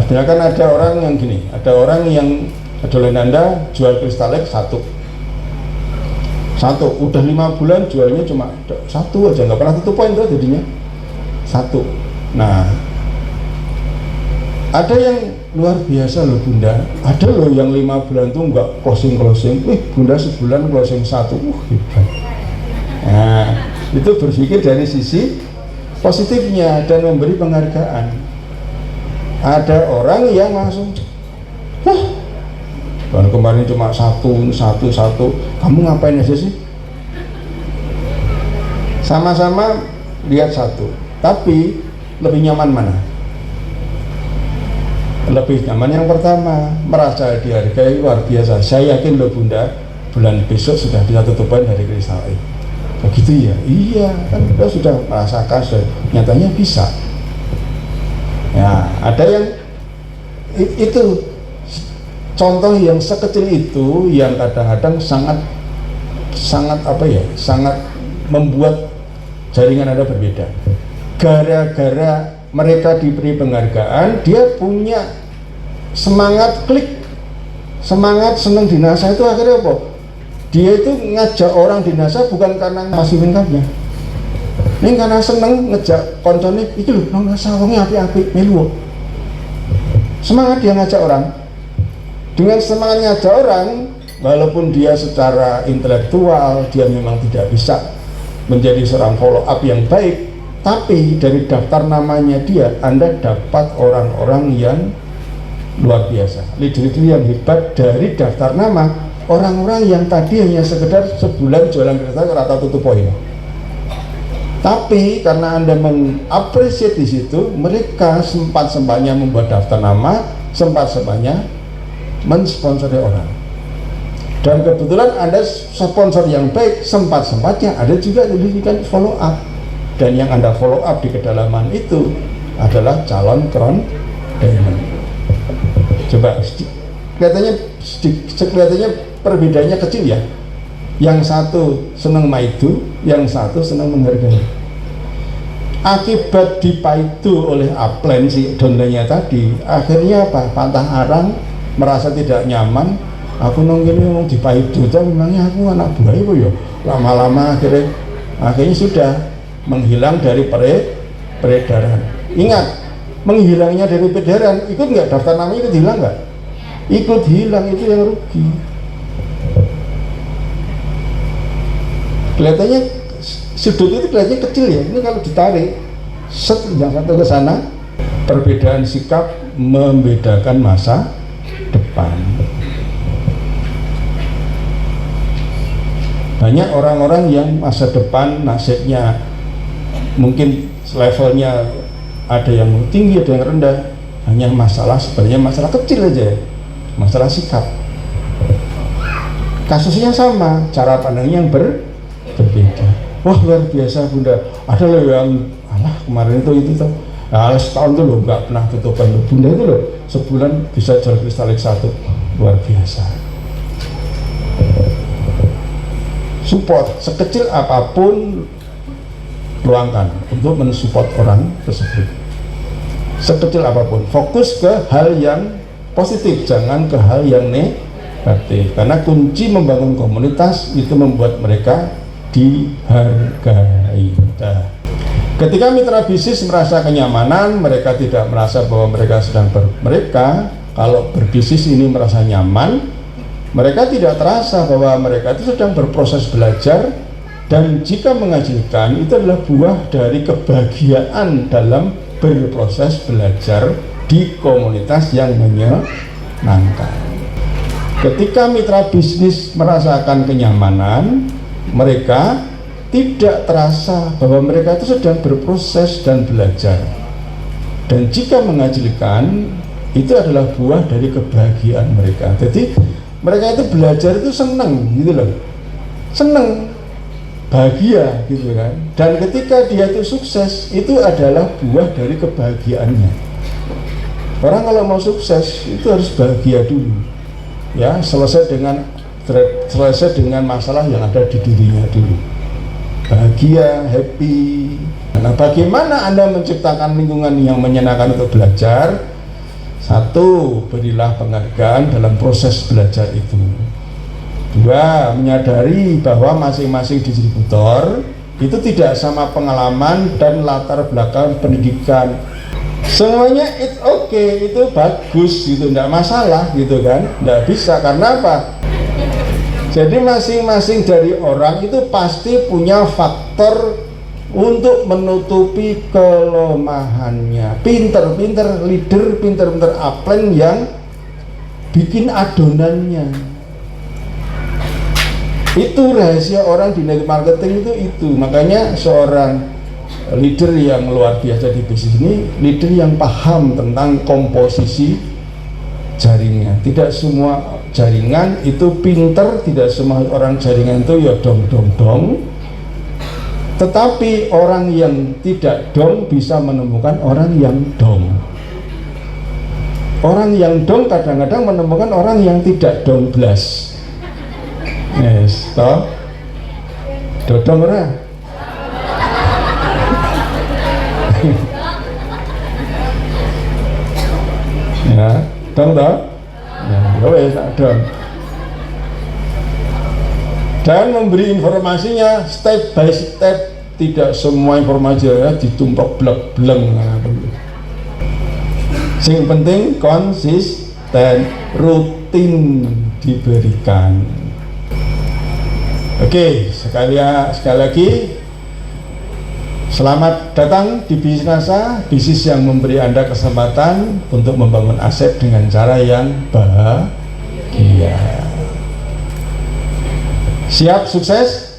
Artinya kan ada orang yang gini, ada orang yang dolen Anda jual kristalek satu, udah 5 bulan jualnya cuma satu aja, nggak pernah tutup poin tuh jadinya satu. Nah, ada yang luar biasa loh Bunda, ada loh yang 5 bulan tuh nggak closing, Bunda sebulan closing satu, hebat. Nah, itu berpikir dari sisi positifnya dan memberi penghargaan. Ada orang yang langsung, wah, baru kemarin cuma satu, kamu ngapain aja sih? Sama-sama lihat satu, tapi lebih nyaman mana? Lebih nyaman yang pertama, merasa dihargai luar biasa. Saya yakin loh Bunda, bulan besok sudah bisa tutupan dari kristal. Begitu ya? Iya, kan kita sudah merasakan, nyatanya bisa. Ya, ada yang itu contoh yang sekecil itu yang kadang-kadang sangat apa ya, sangat membuat jaringan Anda berbeda. Gara-gara mereka diberi penghargaan, dia punya semangat klik, semangat seneng di NASA. Itu akhirnya apa? Dia itu ngajak orang di NASA bukan karena masih income-nya, ini karena seneng ngejak koncone itu loh, nang NASA wonge apik-apik melu. Semangat dia ngajak orang. Dengan semangat ngajak orang, walaupun dia secara intelektual dia memang tidak bisa menjadi seorang follow up yang baik, tapi dari daftar namanya dia Anda dapat orang-orang yang luar biasa, leader-leader yang hebat dari daftar nama, orang-orang yang tadi hanya sekedar sebulan jualan kereta rata tutup poin. Tapi karena Anda mengapresiasi di situ, mereka sempat-sempatnya membuat daftar nama, sempat-sempatnya mensponsori orang. Dan kebetulan Anda sponsor yang baik, sempat-sempatnya ada juga diberikan follow up. Dan yang Anda follow up di kedalaman itu adalah calon crown diamond. Coba kelihatannya perbedaannya kecil ya. Yang satu senang maidu, yang satu senang menghargai. Akibat dipaidu oleh upline si donlenya tadi, akhirnya apa? Patah arang, merasa tidak nyaman. Aku nongkini mau dipaidu, tapi memangnya aku anak buah itu ya. Lama-lama akhirnya sudah menghilang dari peredaran. Ingat, menghilangnya dari peredaran, ikut nggak daftar namanya, ikut hilang nggak? Ikut hilang, itu yang rugi. Kelihatannya sudut itu kelihatannya kecil ya. Ini kalau ditarik yang satu ke sana, perbedaan sikap membedakan masa depan. Banyak orang-orang yang masa depan nasibnya mungkin levelnya ada yang tinggi, ada yang rendah. Hanya masalah, sebenarnya masalah kecil aja, masalah sikap. Kasusnya sama, cara pandangnya yang berbeda. Wah, luar biasa Bunda, ada loh yang kemarin itu tuh setahun tuh loh nggak pernah tutupan loh. Bunda itu loh sebulan bisa jual kristalik satu, luar biasa. Support sekecil apapun, luangkan untuk mensupport orang tersebut, sekecil apapun. Fokus ke hal yang positif, jangan ke hal yang negatif, karena kunci membangun komunitas itu membuat mereka dihargai. Ketika mitra bisnis merasa kenyamanan, mereka tidak merasa bahwa mereka sedang kalau berbisnis ini merasa nyaman, mereka tidak terasa bahwa mereka itu sedang berproses belajar, dan jika menghasilkan itu adalah buah dari kebahagiaan dalam berproses belajar di komunitas yang menyenangkan. Ketika mitra bisnis merasakan kenyamanan, mereka tidak terasa bahwa mereka itu sedang berproses dan belajar, dan jika menghasilkan itu adalah buah dari kebahagiaan mereka. Jadi mereka itu belajar itu senang gitu loh, senang, bahagia gitu kan. Dan ketika dia itu sukses, itu adalah buah dari kebahagiaannya. Orang kalau mau sukses itu harus bahagia dulu ya, selesai dengan masalah yang ada di dirinya dulu, bahagia, happy. Nah, bagaimana Anda menciptakan lingkungan yang menyenangkan untuk belajar? Satu, berilah penghargaan dalam proses belajar itu. Dua, menyadari bahwa masing-masing distributor itu tidak sama pengalaman dan latar belakang pendidikan. Semuanya it's okay, itu bagus gitu, tidak masalah gitu kan. Tidak bisa, karena apa? Jadi masing-masing dari orang itu pasti punya faktor untuk menutupi kelemahannya. Pinter-pinter leader, pinter-pinter upline yang bikin adonannya. Itu rahasia orang di network marketing itu. Makanya seorang leader yang luar biasa di bisnis ini, leader yang paham tentang komposisi jaringan. Tidak semua jaringan itu pinter, tidak semua orang jaringan itu ya dong. Tetapi orang yang tidak dong bisa menemukan orang yang dong. Orang yang dong kadang-kadang menemukan orang yang tidak dong blas. Yes, toh? Dodong ora? Ya, dong toh? Ya, wes dong. Dan memberi informasinya step by step, tidak semua informasi ya ditumpak blek-bleng. Yang penting konsisten, rutin diberikan. Oke, sekali lagi selamat datang di Bisnasa, bisnis yang memberi Anda kesempatan untuk membangun aset dengan cara yang bahagia. Siap sukses?